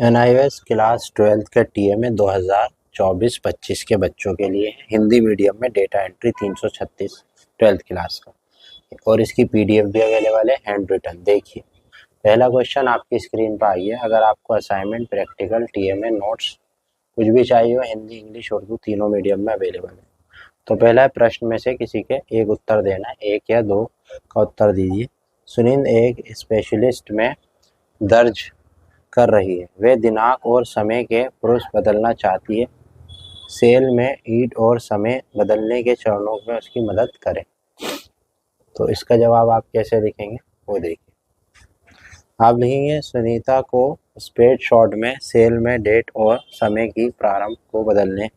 NIOS class 12 के TA में 2024-25 के बच्चों के लिए हिंदी मीडियम में डेटा एंट्री 336 12th क्लास का, और इसकी PDF भी अवेलेबल है हैंड रिटन। देखिए, पहला क्वेश्चन आपकी स्क्रीन पर आई है। अगर आपको असाइनमेंट, प्रैक्टिकल, टीए में नोट्स कुछ भी चाहिए हो, हिंदी, इंग्लिश, उर्दू तीनों मीडियम में अवेलेबल है। तो पहला प्रश्न में से किसी के एक उत्तर देना है, 1 या 2 का उत्तर दीजिए। सुनिंद एक स्पेशलिस्ट में दर्ज कर रही है, वे दिनांक और समय के पुरुष बदलना चाहती है। सेल में ईड और समय बदलने के चरणों में उसकी मदद करें। तो इसका जवाब आप कैसे लिखेंगे वो देखिए। आप लिखेंगे, सुनीता को स्प्रेडशॉट में सेल में डेट और समय की प्रारंभ को बदलने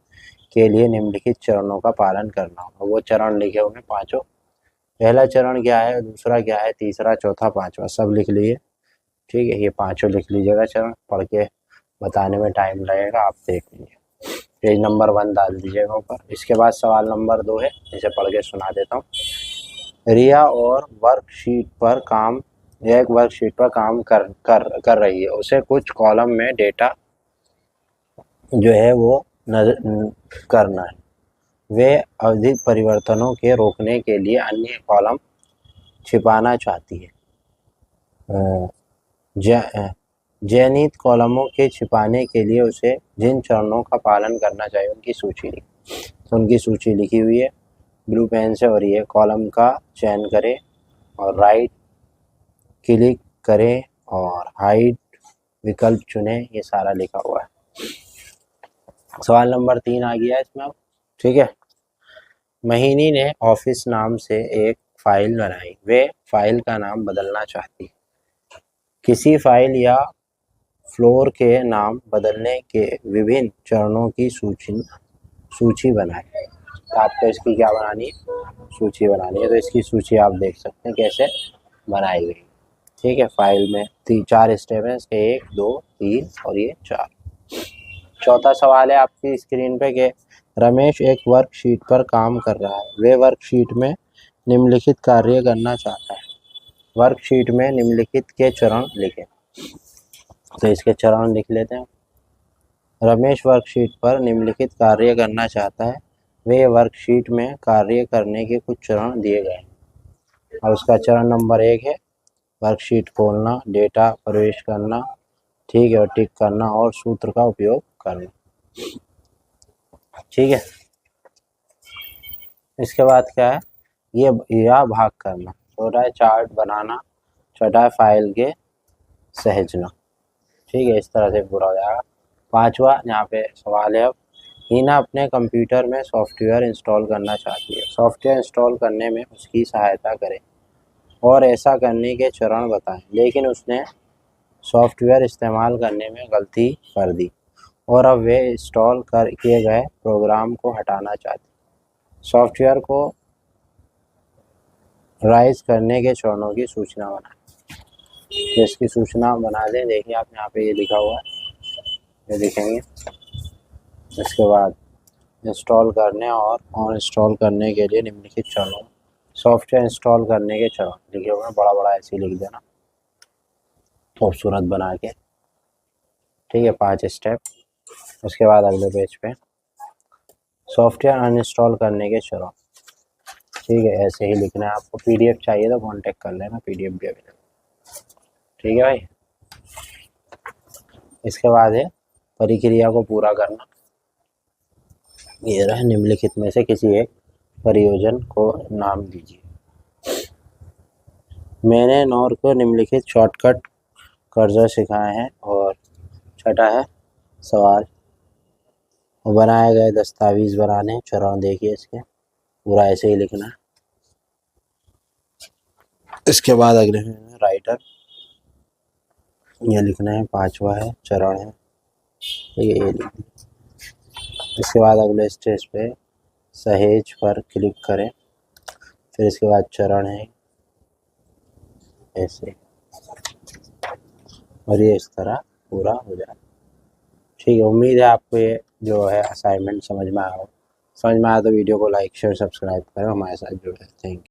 के लिए निम्नलिखित चरणों का पालन करना होगा। वो चरण लिखे होंगे पांचों। पहला चरण क्या है, दूसरा क्या है, तीसरा, चौथा, पांचवा, सब लिख लीजिए। ठीक है, ये पांचों लिख लीजिएगा। चरण पढ़ के बताने में टाइम लगेगा, आप देख लीजिए। पेज नंबर 1 डाल दीजिएगा ऊपर। इसके बाद सवाल नंबर 2 है, इसे पढ़ के सुना देता हूँ। रिया और वर्कशीट पर काम कर रही है। उसे कुछ कॉलम में डेटा जो है वो करना है। वे अधिक परिवर्तनों के रोकने के लिए अन्य कॉलम छिपाना चाहती है। चयनित कॉलमों के छिपाने के लिए उसे जिन चरणों का पालन करना चाहिए उनकी सूची लिखी। तो उनकी सूची लिखी हुई है ब्लू पेन से, और ये कॉलम का चयन करें और राइट क्लिक करें और हाइड विकल्प चुनें। ये सारा लिखा हुआ है। सवाल नंबर 3 आ गया है इसमें अब। ठीक है, महीनी ने ऑफिस नाम से एक फाइल बनाई। वे फाइल का नाम बदलना चाहती है। किसी फाइल या फ्लोर के नाम बदलने के विभिन्न चरणों की सूची बनाएं। तो आपको इसकी क्या बनानी है, सूची बनानी है। तो इसकी सूची आप देख सकते हैं कैसे बनाई गई। ठीक है, फाइल में 4 स्टेप हैं, 1, 2, 3 और ये 4। चौथा सवाल है आपकी स्क्रीन पे कि रमेश एक वर्कशीट पर काम कर रहा है। वे वर्कशीट में निम्नलिखित कार्य करना चाहता है। वर्कशीट में निम्नलिखित के चरण लिखें। तो इसके चरण लिख लेते हैं। रमेश वर्कशीट पर निम्नलिखित कार्य करना चाहता है। वे वर्कशीट में कार्य करने के कुछ चरण दिए गए हैं। और उसका चरण नंबर 1 है वर्कशीट खोलना, डेटा प्रवेश करना, ठीक है, और टिक करना और सूत्र का उपयोग करना। ठीक है, इसके बाद क्या है, ये या भाग करना। छोटा है चार्ट बनाना, छोटा है फाइल के सहेजना। ठीक है, इस तरह से पूरा हो जाएगा। 5वां यहाँ पे सवाल है अब, हीना अपने कंप्यूटर में सॉफ्टवेयर इंस्टॉल करना चाहती है। सॉफ्टवेयर इंस्टॉल करने में उसकी सहायता करें और ऐसा करने के चरण बताएं। लेकिन उसने सॉफ्टवेयर इस्तेमाल करने में गलती कर दी और अब वे इंस्टॉल किए गए प्रोग्राम को हटाना चाहती है। सॉफ्टवेयर को राइज करने के चरणों की सूचना बनाएं। तो इसकी सूचना बना दें। देखिए आप यहाँ पे ये लिखा हुआ है, ये लिखेंगे। इसके बाद इंस्टॉल करने और अनइंस्टॉल करने के लिए निम्नलिखित चरणों, सॉफ्टवेयर इंस्टॉल करने के चरण लिखे हुए हैं, बड़ा बड़ा ऐसे लिख देना खूबसूरत बना के। ठीक है, 5 स्टेप। उसके बाद अगले पेज पे सॉफ्टवेयर अनइंस्टॉल करने के चरण। ठीक है, ऐसे ही लिखना है। आपको PDF चाहिए तो कांटेक्ट कर लेना, PDF भी अवेलेबल। ठीक है भाई, इसके बाद है प्रक्रिया को पूरा करना। ये रहा, निम्नलिखित में से किसी एक परियोजना को नाम दीजिए। मैंने नौर को निम्नलिखित शॉर्टकट कर्सर सिखाए हैं। और छठा है सवाल, बनाए गए दस्तावेज बनाने चरण देखिए इसके, पूरा ऐसे ही लिखना है। इसके बाद अगले राइटर, ये लिखना है। 5वां है चरण है, ये लिखना। इसके बाद अगले स्टेज पे सहेज पर क्लिक करें। फिर इसके बाद चरण है ऐसे, और ये इस तरह पूरा हो जाए। ठीक है, उम्मीद है आपको ये जो है असाइनमेंट समझ में आया हो। समझ में आया तो वीडियो को लाइक, शेयर, सब्सक्राइब करें, हमारे साथ जुड़े। Thank you.